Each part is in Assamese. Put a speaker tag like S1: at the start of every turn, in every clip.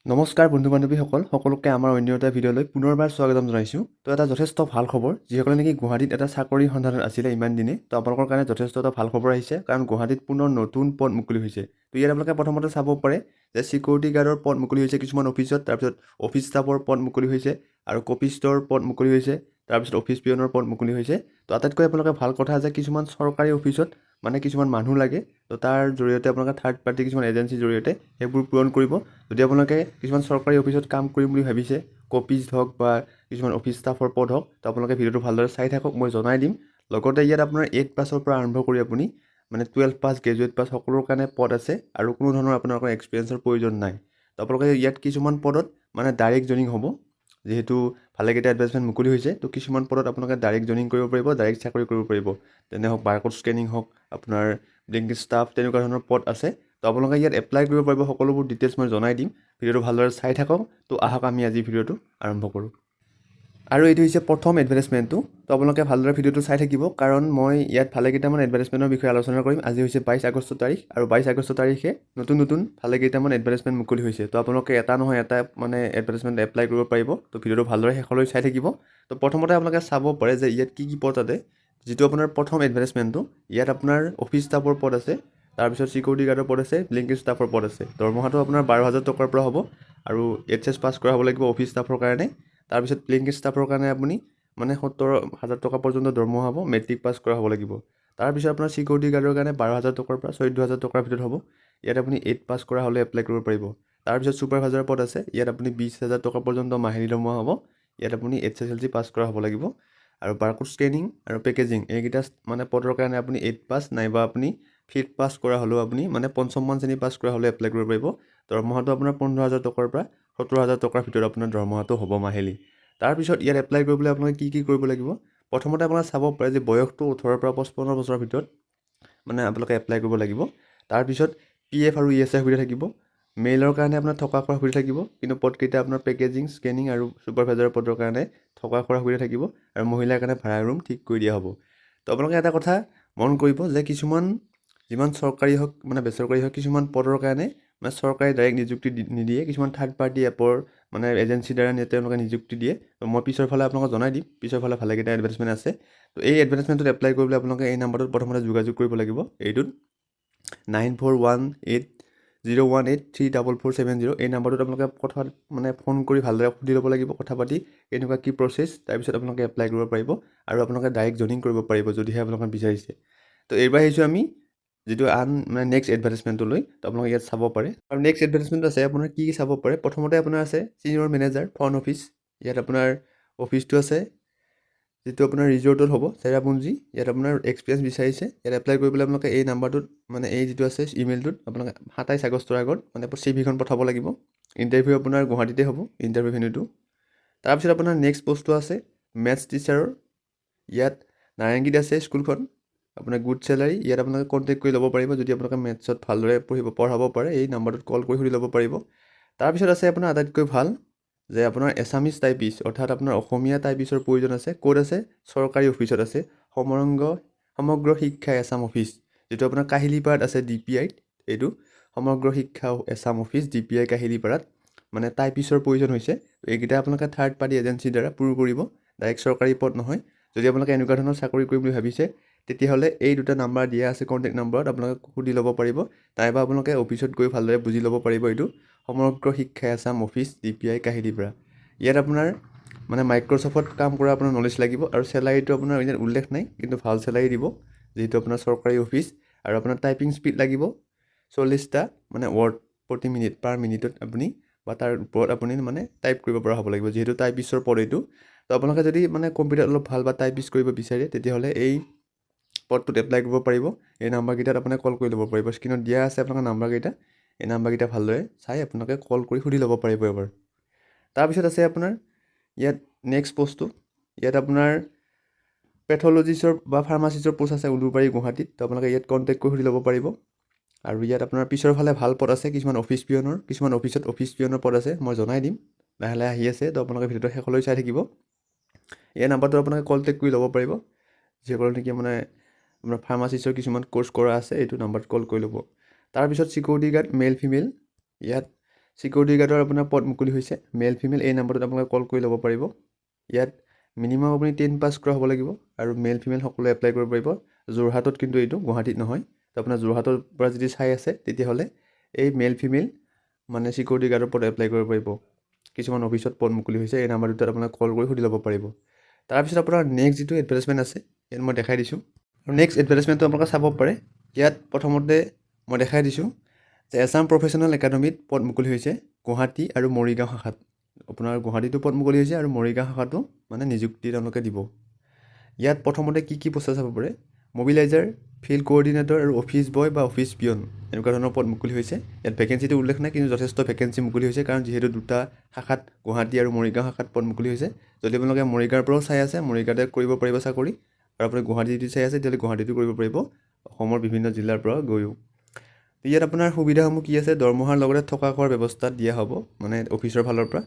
S1: নমস্কাৰ বন্ধু বান্ধৱীসকল সকলোকে আমাৰ অন্য এটা ভিডিঅ'লৈ পুনৰবাৰ স্বাগতম জনাইছোঁ। তো এটা যথেষ্ট ভাল খবৰ, যিসকলে নেকি গুৱাহাটীত এটা চাকৰিৰ সন্ধানত আছিলে ইমান দিনে, তো আপোনালোকৰ কাৰণে যথেষ্ট এটা ভাল খবৰ আহিছে, কাৰণ গুৱাহাটীত পুনৰ নতুন পদ মুকলি হৈছে। তো ইয়াত আপোনালোকে প্ৰথমতে চাব পাৰে যে চিকিউৰিটি গাৰ্ডৰ পদ মুকলি হৈছে কিছুমান অফিচত, তাৰপিছত অফিচ ষ্টাফৰ পদ মুকলি হৈছে আৰু কপিষ্টৰ পদ মুকলি হৈছে, তাৰপিছত অফিচ পিয়নৰ পদ মুকলি হৈছে। তো আটাইতকৈ আপোনালোকে ভাল কথা যে কিছুমান চৰকাৰী অফিচত মানে কিছুমান মানুহ লাগে, তো তাৰ জৰিয়তে আপোনালোকে থাৰ্ড পাৰ্টি কিছুমান এজেঞ্চিৰ জৰিয়তে সেইবোৰ পূৰণ কৰিব। যদি আপোনালোকে কিছুমান চৰকাৰী অফিচত কাম কৰিম বুলি ভাবিছে, কপিষ্ট হওক বা কিছুমান অফিচ ষ্টাফৰ পদ হওক, তো আপোনালোকে ভিডিঅ'টো ভালদৰে চাই থাকক, মই জনাই দিম। লগতে ইয়াত আপোনাৰ 8 পাছৰ পৰা আৰম্ভ কৰি আপুনি মানে 12 পাছ, গ্ৰেজুৱেট পাছ সকলোৰ কাৰণে পদ আছে আৰু কোনো ধৰণৰ আপোনালোকৰ এক্সপিৰিয়েঞ্চৰ প্ৰয়োজন নাই। তো আপোনালোকে ইয়াত কিছুমান পদত মানে ডাইৰেক্ট জইনিং হ'ব, যিহেতু ভালেকেইটা এডভাৰ্টাইজমেণ্ট মুকলি হৈছে। তো কিছুমান পদত আপোনালোকে ডাইৰেক্ট জইনিং কৰিব পাৰিব, ডাইৰেক্ট চাকৰি কৰিব পাৰিব, যেনে হওক বাৰকোড স্কেনিং হওক, আপোনাৰ ব্লিংকিট ষ্টাফ, তেনেকুৱা ধৰণৰ পদ আছে। তো আপোনালোকে ইয়াত এপ্লাই কৰিব পাৰিব, সকলোবোৰ ডিটেইলছ মই জনাই দিম। ভিডিঅ'টো ভালদৰে চাই থাকক। তো আহক আমি আজি ভিডিঅ'টো আৰম্ভ কৰোঁ। আৰু এইটো হৈছে প্ৰথম এডভাৰ্টাইজমেণ্টটো। তো আপোনালোকে ভালদৰে ভিডিঅ'টো চাই থাকিব, কাৰণ মই ইয়াত ভালেকেইটামান এডভাৰ্টাইজমেণ্টৰ বিষয়ে আলোচনা কৰিম। আজি হৈছে 22 আগষ্ট তাৰিখ, আৰু 22 আগষ্ট তাৰিখে নতুন ভালেকেইটামান এডভাৰ্টাইজমেণ্ট মুকলি হৈছে। তো আপোনালোকে এটা নহয় এটা মানে এডভাৰ্টাইজমেণ্ট এপ্লাই কৰিব পাৰিব। তো ভিডিঅ'টো ভালদৰে শেষলৈ চাই থাকিব। তো প্ৰথমতে আপোনালোকে চাব পাৰে যে ইয়াত কি কি পদ আছে। যিটো আপোনাৰ প্ৰথম এডভাৰ্টাইজমেণ্টটো, ইয়াত আপোনাৰ অফিচ ষ্টাফৰ পদ আছে, তাৰপিছত চিকিউৰিটি গাৰ্ডৰ পদ আছে, ব্লিংকিট ষ্টাফৰ পদ আছে। দৰমহাটো আপোনাৰ 12,000 টকাৰ পৰা হ'ব, আৰু HS পাছ কৰা হ'ব লাগিব অফিচ ষ্টাফৰ কাৰণে। তাৰপিছত ব্লিংকিট ষ্টাফৰ কাৰণে আপুনি মানে 70,000 টকা পৰ্যন্ত দৰমহা হ'ব, মেট্ৰিক পাছ কৰা হ'ব লাগিব। তাৰপিছত আপোনাৰ চিকিউৰিটি গাৰ্ডৰ কাৰণে 12,000 টকাৰ পৰা 14,000 টকাৰ ভিতৰত হ'ব। ইয়াত আপুনি 8 পাছ কৰা হ'লে এপ্লাই কৰিব পাৰিব। তাৰপিছত ছুপাৰভাইজাৰৰ পদ আছে, ইয়াত আপুনি 20,000 টকা পৰ্যন্ত মাহিলী দৰমহা হ'ব। ইয়াত আপুনি SSLC পাছ কৰা হ'ব লাগিব। আৰু বাৰকোড স্কেনিং আৰু পেকেজিং, এইকেইটা মানে পদৰ কাৰণে আপুনি 8 পাছ নাইবা আপুনি 5th পাছ কৰা হ'লেও আপুনি মানে 5ম শ্ৰেণী পাছ কৰা হ'লে এপ্লাই কৰিব পাৰিব। দৰমহাটো আপোনাৰ 15,000 টকাৰ পৰা 17,000 টকাৰ ভিতৰত আপোনাৰ দৰমহাটো হ'ব মাহিলী। তাৰপিছত ইয়াত এপ্লাই কৰিবলৈ আপোনালোকে কি কৰিব লাগিব। প্ৰথমতে আপোনালোকে চাব পাৰে যে বয়সটো 18 পৰা 55 বছৰৰ ভিতৰত মানে আপোনালোকে এপ্লাই কৰিব লাগিব। তাৰপিছত PF আৰু ESI সুবিধা থাকিব। মেইলৰ কাৰণে আপোনাৰ থকা খোৱাৰ সুবিধা থাকিব, কিন্তু পদকেইটা আপোনাৰ পেকেজিং, স্কেনিং আৰু ছুপাৰভাইজাৰৰ পদৰ কাৰণে থকা খোৱাৰ সুবিধা থাকিব, আৰু মহিলাৰ কাৰণে ভাড়া ৰুম ঠিক কৰি দিয়া হ'ব। তো আপোনালোকে এটা কথা মন কৰিব যে কিছুমান যিমান চৰকাৰী হওক মানে বেচৰকাৰী হওক, কিছুমান পদৰ কাৰণে মানে চৰকাৰে ডাইৰেক্ট নিযুক্তি নিদিয়ে, কিছুমান থাৰ্ড পাৰ্টি এপৰ মানে এজেঞ্চিৰ দ্বাৰা তেওঁলোকে নিযুক্তি দিয়ে। তো মই পিছৰ ফালে আপোনালোকক জনাই দিম, পিছৰ ফালে ভালেকেইটা এডভাৰ্টাইজমেণ্ট আছে। তো এই এডভাৰ্টাইজমেণ্টত এপ্লাই কৰিবলৈ আপোনালোকে এই নাম্বাৰটোত প্ৰথমতে যোগাযোগ কৰিব লাগিব, এইটোত 941801834470। এই নাম্বাৰটোত আপোনালোকে কথা মানে ফোন কৰি ভালদৰে সুধি ল'ব লাগিব, কথা পাতি কেনেকুৱা কি প্ৰচেছ, তাৰপিছত আপোনালোকে এপ্লাই কৰিব পাৰিব, আৰু আপোনালোকে ডাইৰেক্ট জইনিং কৰিব পাৰিব যদিহে আপোনালোকে বিচাৰিছে। তো এইবাৰ আহিছোঁ আমি যিটো মানে নেক্সট এডভাৰ্টাইজমেণ্টলৈ। তো আপোনালোকে ইয়াত চাব পাৰে, আৰু নেক্সট এডভাৰ্টাইজমেণ্ট আছে আপোনাৰ কি চাব পাৰে। প্ৰথমতে আপোনাৰ আছে ছিনিয়ৰ মেনেজাৰ ফ্ৰণ্ট অফিচ। ইয়াত আপোনাৰ অফিচটো আছে, যিটো আপোনাৰ ৰিজৰ্টত হ'ব, চেৰাপুঞ্জী। ইয়াত আপোনাৰ এক্সপিৰিয়েঞ্চ বিচাৰিছে। ইয়াত এপ্লাই কৰিবলৈ আপোনালোকে এই নাম্বাৰটোত মানে এই যিটো আছে ইমেইলটোত আপোনালোকে 27 আগষ্টৰ আগত মানে CV খন পঠাব লাগিব। ইণ্টাৰভিউ আপোনাৰ গুৱাহাটীতে হ'ব, ইণ্টাৰভিউ ভেন্যুটো। তাৰপিছত আপোনাৰ নেক্সট পষ্টটো আছে মেথছ টিচাৰৰ। ইয়াত নাৰেংগীত আছে স্কুলখন, আপোনাৰ গুড চেলাৰী। ইয়াত আপোনালোকে কণ্টেক্ট কৰি ল'ব পাৰিব যদি আপোনালোকে মেথছত ভালদৰে পঢ়াব পাৰে, এই নাম্বাৰটোত কল কৰি সুধি ল'ব পাৰিব। তাৰপিছত আছে আপোনাৰ আটাইতকৈ ভাল যে আপোনাৰ এছামিজ টাইপিছ, অৰ্থাৎ আপোনাৰ অসমীয়া টাইপিছৰ প্ৰয়োজন আছে। ক'ত আছে? চৰকাৰী অফিচত আছে, সমগ্ৰ শিক্ষা এছাম অফিচ, যিটো আপোনাৰ কাহিলীপাৰাত আছে DPI-ত। এইটো সমগ্ৰ শিক্ষা এছাম অফিচ DPI কাহিলীপাৰাত মানে টাইপিছৰ প্ৰয়োজন হৈছে। এইকেইটা আপোনালোকে থাৰ্ড পাৰ্টি এজেঞ্চিৰ দ্বাৰা পূৰ কৰিব, ডাইৰেক্ট চৰকাৰী পদ নহয়। যদি আপোনালোকে এনেকুৱা ধৰণৰ চাকৰি কৰিম বুলি ভাবিছে, তেতিয়াহ'লে এই দুটা নাম্বাৰ দিয়া আছে কণ্টেক্ট নম্বৰত, আপোনালোকে সুধি ল'ব পাৰিব, নাইবা আপোনালোকে অফিচত গৈ ভালদৰে বুজি ল'ব পাৰিব। এইটো সমগ্ৰ শিক্ষা এছাম অফিচ DPI কাহিলীপাৰা। ইয়াত আপোনাৰ মানে মাইক্ৰ'ছফ্টত কাম কৰা আপোনাৰ নলেজ লাগিব, আৰু চেলাৰীটো আপোনাৰ ইয়াত উল্লেখ নাই, কিন্তু ভাল চেলাৰী দিব যিহেতু আপোনাৰ চৰকাৰী অফিচ। আৰু আপোনাৰ টাইপিং স্পীড লাগিব 40টা মানে ৱৰ্ড প্ৰতি মিনিট, পাৰ মিনিটত আপুনি বা তাৰ ওপৰত আপুনি মানে টাইপ কৰিব পৰা হ'ব লাগিব, যিহেতু টাইপিছৰ পদ এইটো। তো আপোনালোকে যদি মানে কম্পিউটাৰত অলপ ভাল বা টাইপিছ কৰিব বিচাৰে, তেতিয়াহ'লে এই পদটোত এপ্লাই কৰিব পাৰিব। এই নাম্বাৰকেইটাত আপোনালোকে কল কৰি ল'ব পাৰিব, স্ক্ৰীণত দিয়া আছে আপোনালোকৰ নাম্বাৰকেইটা। এই নাম্বাৰকেইটা ভালদৰে চাই আপোনালোকে কল কৰি সুধি ল'ব পাৰিব এবাৰ। তাৰপিছত আছে আপোনাৰ ইয়াত নেক্সট পষ্টটো, ইয়াত আপোনাৰ পেথলজিষ্টৰ বা ফাৰ্মাচিষ্টৰ পোষ্ট আছে উলুবাৰী গুৱাহাটীত। তো আপোনালোকে ইয়াত কণ্টেক্ট কৰি সুধি ল'ব পাৰিব। আৰু ইয়াত আপোনাৰ পিছৰ ফালে ভাল পদ আছে, কিছুমান অফিচ পিয়নৰ, কিছুমান অফিচত অফিচ পিয়নৰ পদ আছে, মই জনাই দিম, লাহে লাহে আহি আছে। তো আপোনালোকে ভিডিঅ'টো শেষলৈ চাই থাকিব। এই নাম্বাৰটো আপোনালোকে কণ্টেক্ট কৰি ল'ব পাৰিব, যিসকলে নেকি মানে আপোনাৰ ফাৰ্মাচিষ্টৰ কিছুমান কোৰ্চ কৰা আছে, এইটো নাম্বাৰত কল কৰি ল'ব। তাৰপিছত চিকিউৰিটি গাৰ্ড মেল ফিমেল, ইয়াত ছিকিউৰিটি গাৰ্ডৰ আপোনাৰ পদ মুকলি হৈছে, মেল ফিমেল এই নাম্বাৰটোত আপোনালোকে কল কৰি ল'ব পাৰিব। ইয়াত মিনিমাম আপুনি 10 পাছ কৰা হ'ব লাগিব আৰু মেল ফিমেল সকলোৱে এপ্লাই কৰিব পাৰিব। যোৰহাটত কিন্তু এইটো, গুৱাহাটীত নহয়। তো আপোনাৰ যোৰহাটৰ পৰা যদি চাই আছে তেতিয়াহ'লে এই মেল ফিমেল মানে ছিকিউৰিটি গাৰ্ডৰ পদ এপ্লাই কৰিব পাৰিব। কিছুমান অফিচত পদ মুকলি হৈছে, এই নাম্বাৰটোত আপোনাক কল কৰি সুধি ল'ব পাৰিব। তাৰপিছত আপোনাৰ নেক্সট যিটো এডভাৰ্টাইজমেণ্ট আছে ইয়াত মই দেখাই দিছোঁ। আৰু নেক্সট এডভাৰ্টাইজমেণ্টটো আপোনালোকে চাব পাৰে। ইয়াত প্ৰথমতে মই দেখাই দিছোঁ যে এছাম প্ৰফেচনেল একাডেমীত পদ মুকলি হৈছে গুৱাহাটী আৰু মৰিগাঁও শাখাত। আপোনাৰ গুৱাহাটীতো পদ মুকলি হৈছে আৰু মৰিগাঁও শাখাতো মানে নিযুক্তি তেওঁলোকে দিব। ইয়াত প্ৰথমতে কি পোষ্ট চাব পাৰে, মবিলাইজাৰ, ফিল্ড কোঅৰ্ডিনেটৰ আৰু অফিচ বয় বা অফিচ পিয়ন এনেকুৱা ধৰণৰ পদ মুকলি হৈছে। ইয়াত ভেকেঞ্চিটো উল্লেখ নাই, কিন্তু যথেষ্ট ভেকেঞ্চি মুকলি হৈছে, কাৰণ যিহেতু দুটা শাখাত গুৱাহাটী আৰু মৰিগাঁও শাখাত পদ মুকলি হৈছে। যদি আপোনালোকে মৰিগাঁৱৰ পৰাও চাই আছে, মৰিগাঁৱতে কৰিব পাৰিব চাকৰি, আৰু আপুনি গুৱাহাটী যদি চাই আছে তেতিয়াহ'লে গুৱাহাটীতো কৰিব পাৰিব, অসমৰ বিভিন্ন জিলাৰ পৰা গৈও। ইয়াত আপোনাৰ সুবিধাসমূহ কি আছে, দৰমহাৰ লগতে থকা খোৱাৰ ব্যৱস্থা দিয়া হ'ব মানে অফিচৰ ফালৰ পৰা।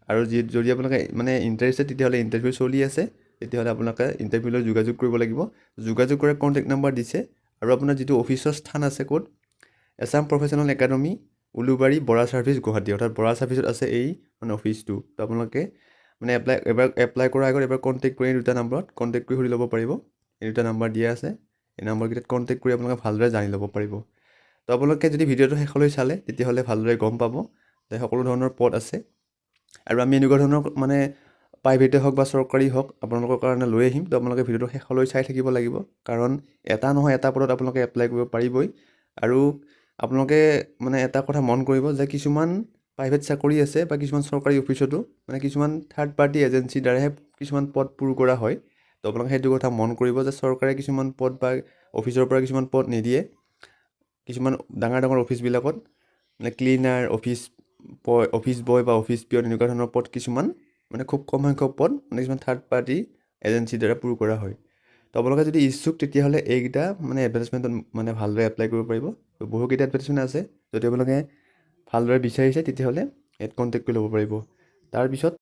S1: আৰু যদি আপোনালোকে মানে ইণ্টাৰেষ্টেড তেতিয়াহ'লে ইণ্টাৰভিউ চলি আছে, তেতিয়াহ'লে আপোনালোকে ইণ্টাৰভিউলৈ যোগাযোগ কৰিব লাগিব। যোগাযোগ কৰাৰ কণ্টেক্ট নাম্বাৰ দিছে। আৰু আপোনাৰ যিটো অফিচৰ স্থান আছে ক'ত, Assam professional academy, Ulubari, Bora service, Guwahati, অৰ্থাৎ বৰা ছাৰ্ভিচত আছে এই মানে অফিচটো। তো আপোনালোকে মানে এপ্লাই কৰাৰ আগত এবাৰ কণ্টেক্ট কৰি দুটা নাম্বাৰত কণ্টেক্ট কৰি সুধি ল'ব পাৰিব। এই দুটা নাম্বাৰ দিয়া আছে, এই নাম্বাৰকেইটাত কণ্টেক্ট কৰি আপোনালোকে ভালদৰে জানি ল'ব পাৰিব। তো আপোনালোকে যদি ভিডিঅ'টো শেষলৈ চালে তেতিয়াহ'লে ভালদৰে গম পাব যে সকলো ধৰণৰ পদ আছে। আৰু আমি এনেকুৱা ধৰণৰ মানে প্ৰাইভেটে হওক বা চৰকাৰী হওক আপোনালোকৰ কাৰণে লৈ আহিম। তো আপোনালোকে ভিডিঅ'টো শেষলৈ চাই থাকিব লাগিব, কাৰণ এটা নহয় এটা পদত আপোনালোকে এপ্লাই কৰিব পাৰিবই। আৰু আপোনালোকে মানে এটা কথা মন কৰিব যে কিছুমান প্ৰাইভেট চাকৰি আছে বা কিছুমান চৰকাৰী অফিচতো মানে কিছুমান থাৰ্ড পাৰ্টি এজেঞ্চিৰ দ্বাৰাহে কিছুমান পদ পূৰ কৰা হয়। তো আপোনালোকে সেইটো কথা মন কৰিব যে চৰকাৰে কিছুমান পদ বা অফিচৰ পৰা কিছুমান পদ নিদিয়ে। কিছুমান ডাঙৰ অফিচবিলাকত মানে ক্লিনাৰ, অফিচ বয় বা অফিচ পিয়ন এনেকুৱা ধৰণৰ পদ কিছুমান মানে খুব কম সংখ্যক পদ মানে কিছুমান থাৰ্ড পাৰ্টি এজেঞ্চিৰ দ্বাৰা পূৰ কৰা হয়। তো আপোনালোকে যদি ইচ্ছুক তেতিয়াহ'লে এইকেইটা মানে এডভাৰ্টাইজমেণ্টত মানে ভালদৰে এপ্লাই কৰিব পাৰিব। বহুকেইটা এডভাৰ্টাইজমেণ্ট আছে, যদি আপোনালোকে ভালদৰে বিচাৰিছে তেতিয়াহ'লে ইয়াত কণ্টেক্ট কৰি ল'ব পাৰিব। তাৰপিছত